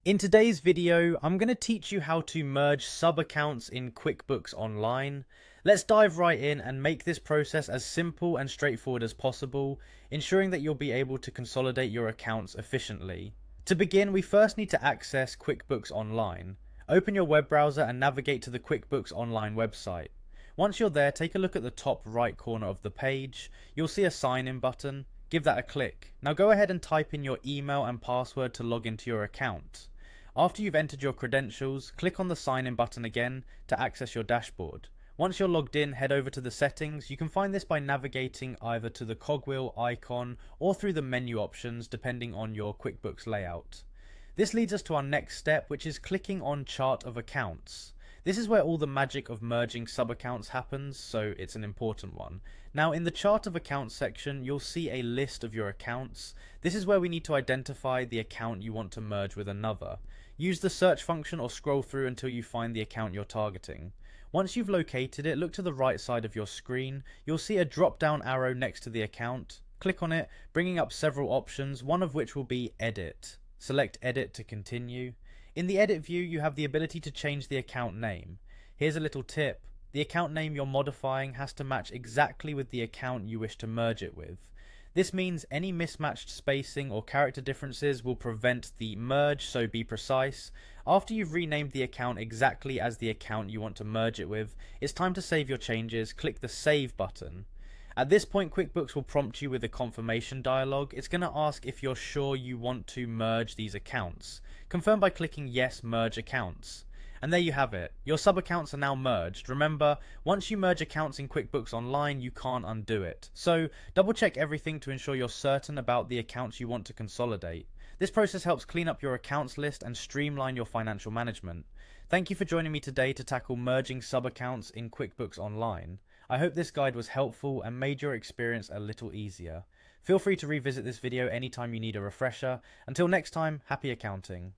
In today's video, I'm going to teach you how to merge sub-accounts in QuickBooks Online. Let's dive right in and make this process as simple and straightforward as possible, ensuring that you'll be able to consolidate your accounts efficiently. To begin, we first need to access QuickBooks Online. Open your web browser and navigate to the QuickBooks Online website. Once you're there, take a look at the top right corner of the page. You'll see a sign in button. Give that a click. Now go ahead and type in your email and password to log into your account. After you've entered your credentials, click on the sign in button again to access your dashboard. Once you're logged in, head over to the settings. You can find this by navigating either to the cogwheel icon or through the menu options depending on your QuickBooks layout. This leads us to our next step, which is clicking on Chart of Accounts. This is where all the magic of merging sub-accounts happens, so it's an important one. Now in the Chart of Accounts section, you'll see a list of your accounts. This is where we need to identify the account you want to merge with another. Use the search function or scroll through until you find the account you're targeting. Once you've located it, look to the right side of your screen. You'll see a drop down arrow next to the account. Click on it, bringing up several options, one of which will be Edit. Select Edit to continue. In the edit view, you have the ability to change the account name. Here's a little tip. The account name you're modifying has to match exactly with the account you wish to merge it with. This means any mismatched spacing or character differences will prevent the merge, so be precise. After you've renamed the account exactly as the account you want to merge it with, it's time to save your changes. Click the Save button. At this point, QuickBooks will prompt you with a confirmation dialog. It's going to ask if you're sure you want to merge these accounts. Confirm by clicking Yes, Merge Accounts. And there you have it. Your sub-accounts are now merged. Remember, once you merge accounts in QuickBooks Online, you can't undo it. So, double check everything to ensure you're certain about the accounts you want to consolidate. This process helps clean up your accounts list and streamline your financial management. Thank you for joining me today to tackle merging sub-accounts in QuickBooks Online. I hope this guide was helpful and made your experience a little easier. Feel free to revisit this video anytime you need a refresher. Until next time, happy accounting.